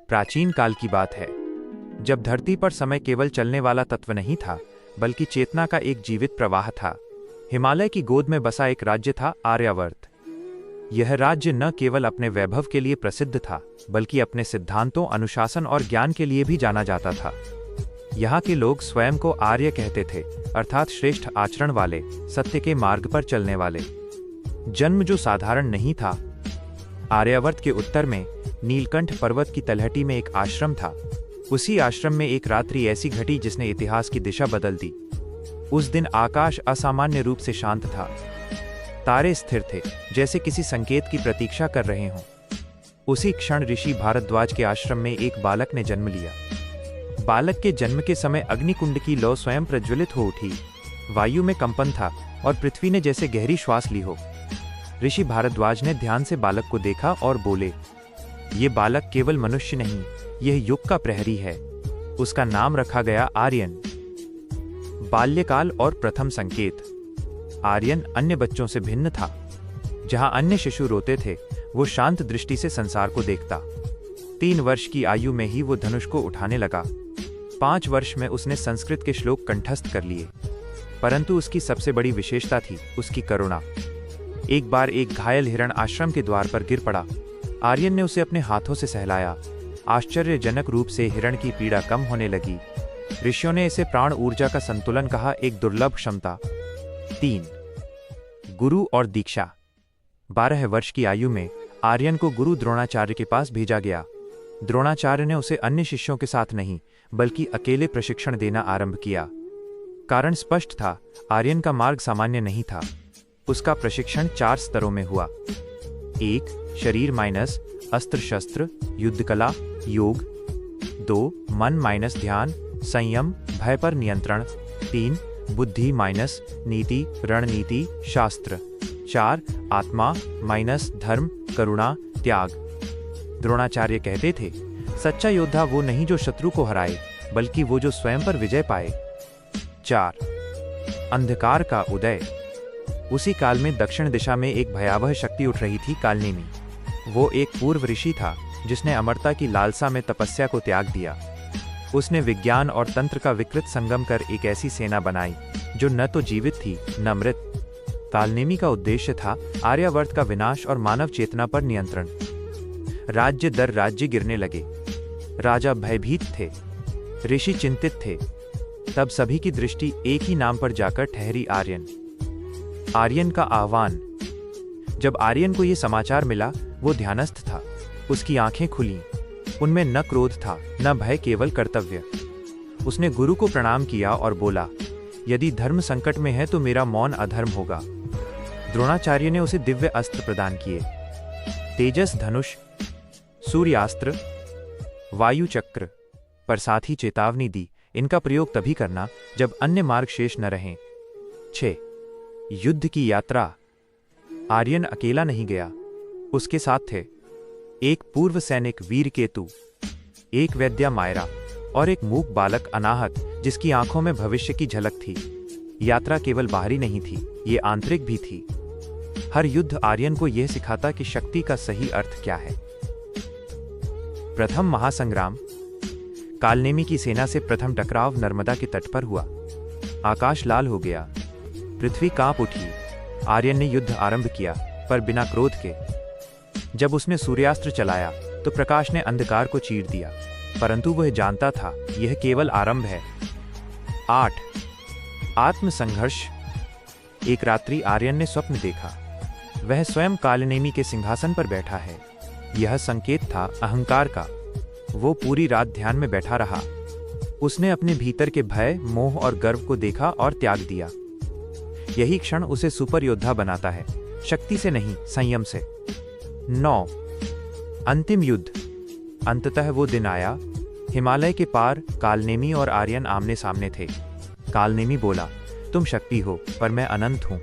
प्राचीन काल की बात है, जब धरती पर समय केवल चलने वाला तत्व नहीं था, बल्कि चेतना का एक जीवित प्रवाह था। हिमालय की गोद में बसा एक राज्य था, आर्यावर्त। यह राज्य न केवल अपने वैभव के लिए प्रसिद्ध था, बल्कि अपने सिद्धांतों, अनुशासन और ज्ञान के लिए भी जाना जाता था। यहाँ के लोग स्वयं को आर्य कहते थे, अर्थात श्रेष्ठ आचरण वाले, सत्य के मार्ग पर चलने वाले। जन्म जो साधारण नहीं था। आर्यावर्त के उत्तर में नीलकंठ पर्वत की तलहटी में एक आश्रम था। उसी आश्रम में एक रात्रि ऐसी घटी जिसने इतिहास की दिशा बदल दी। उस दिन आकाश असामान्य रूप से शांत था। तारे स्थिर थे, जैसे किसी संकेत की प्रतीक्षा कर रहे हों। उसी क्षण ऋषि भारद्वाज के आश्रम में एक बालक ने जन्म लिया। बालक के जन्म के समय अग्निकुंड की लौ स्वयं प्रज्वलित हो उठी। वायु में कंपन था और पृथ्वी ने जैसे गहरी श्वास ली हो। ऋषि भारद्वाज ने ध्यान से बालक को देखा और बोले, ये बालक केवल मनुष्य नहीं, यह युग का प्रहरी है। उसका नाम रखा गया आर्यन। बाल्यकाल और प्रथम संकेत। आर्यन अन्य बच्चों से भिन्न था। जहां अन्य शिशु रोते थे, वो शांत दृष्टि से संसार को देखता। 3 वर्ष की आयु में ही वो धनुष को उठाने लगा। 5 वर्ष में उसने संस्कृत के श्लोक कंठस्थ कर लिए। परंतु उसकी सबसे बड़ी विशेषता थी उसकी करुणा। एक बार एक घायल हिरण आश्रम के द्वार पर गिर पड़ा। आर्यन ने उसे अपने हाथों से सहलाया। आश्चर्यजनक रूप से हिरण की पीड़ा कम होने लगी। ऋषियों ने इसे प्राण ऊर्जा का संतुलन कहा, एक दुर्लभ क्षमता। 3 गुरु और दीक्षा। 12 वर्ष की आयु में आर्यन को गुरु द्रोणाचार्य के पास भेजा गया। द्रोणाचार्य ने उसे अन्य शिष्यों के साथ नहीं, बल्कि अकेले प्रशिक्षण देना आरंभ किया। कारण स्पष्ट था, आर्यन का मार्ग सामान्य नहीं था। उसका प्रशिक्षण 4 स्तरों में हुआ। 1 शरीर माइनस अस्त्र शस्त्र युद्ध कला योग। 2 मन माइनस ध्यान संयम भय पर नियंत्रण। 3 बुद्धि माइनस नीति रणनीति शास्त्र। 4 आत्मा माइनस धर्म करुणा त्याग। द्रोणाचार्य कहते थे, सच्चा योद्धा वो नहीं जो शत्रु को हराए, बल्कि वो जो स्वयं पर विजय पाए। 4 अंधकार का उदय। उसी काल में दक्षिण दिशा में एक भयावह शक्ति उठ रही थी, कालनेमी। वो एक पूर्व ऋषि था जिसने अमरता की लालसा में तपस्या को त्याग दिया। उसने विज्ञान और तंत्र का विकृत संगम कर एक ऐसी सेना बनाई जो न तो जीवित थी न मृत। कालनेमी का उद्देश्य था आर्यावर्त का विनाश और मानव चेतना पर नियंत्रण। राज्य दर राज्य गिरने लगे। राजा भयभीत थे, ऋषि चिंतित थे। तब सभी की दृष्टि एक ही नाम पर जाकर ठहरी, आर्यन। आर्यन का आह्वान। जब आर्यन को यह समाचार मिला, वो ध्यानस्थ था। उसकी आंखें खुलीं। उनमें न क्रोध था न भय, केवल कर्तव्य। उसने गुरु को प्रणाम किया और बोला, यदि धर्म संकट में है तो मेरा मौन अधर्म होगा। द्रोणाचार्य ने उसे दिव्य अस्त्र प्रदान किए। तेजस धनुष, सूर्यास्त्र, वायु चक्र, पर साथ ही चेतावनी दी, इनका प्रयोग तभी करना जब अन्य मार्ग शेष न रहें। 6 युद्ध की यात्रा। आर्यन अकेला नहीं गया, उसके साथ थे एक पूर्व सैनिक वीरकेतु, एक वैद्या मायरा और एक मूक बालक अनाहत, जिसकी आंखों में भविष्य की झलक थी। यात्रा केवल बाहरी नहीं थी, ये आंतरिक भी थी। हर युद्ध आर्यन को यह सिखाता कि शक्ति का सही अर्थ क्या है। प्रथम महासंग्राम। कालनेमी की सेना से प्रथम टकराव नर्मदा के तट पर हुआ। आकाश लाल हो गया, पृथ्वी कांप उठी। आर्यन ने युद्ध आरंभ किया, पर बिना क्रोध के। जब उसने सूर्यास्त्र चलाया तो प्रकाश ने अंधकार को चीर दिया, परंतु वह जानता था यह केवल आरंभ है। 8 आत्मसंघर्ष। एक रात्रि आर्यन ने स्वप्न देखा। वह स्वयं कालनेमी के सिंहासन पर बैठा है। यह संकेत था अहंकार का। वो पूरी रात ध्यान में बैठा रहा। उसने अपने भीतर के भय, मोह और गर्व को देखा और त्याग दिया। यही क्षण उसे सुपर योद्धा बनाता है, शक्ति से नहीं, संयम से। 9 अंतिम युद्ध। अंततः वो दिन आया। हिमालय के पार कालनेमी और आर्यन आमने सामने थे। कालनेमी बोला, तुम शक्ति हो, पर मैं अनंत हूं।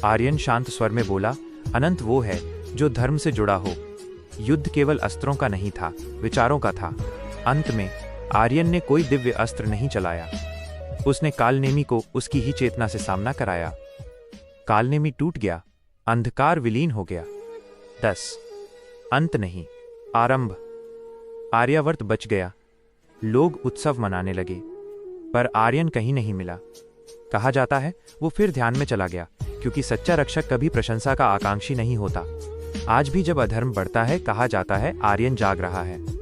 आर्यन शांत स्वर में बोला, अनंत वो है जो धर्म से जुड़ा हो। युद्ध केवल अस्त्रों का नहीं था, विचारों का था। अंत में आर्यन ने कोई दिव्य अस्त्र नहीं चलाया। उसने कालनेमी को उसकी ही चेतना से सामना कराया। कालनेमी टूट गया, अंधकार विलीन हो गया। 10 अंत नहीं, आरंभ। आर्यावर्त बच गया। लोग उत्सव मनाने लगे, पर आर्यन कहीं नहीं मिला। कहा जाता है वो फिर ध्यान में चला गया, क्योंकि सच्चा रक्षक कभी प्रशंसा का आकांक्षी नहीं होता। आज भी जब अधर्म बढ़ता है, कहा जाता है आर्यन जाग रहा है।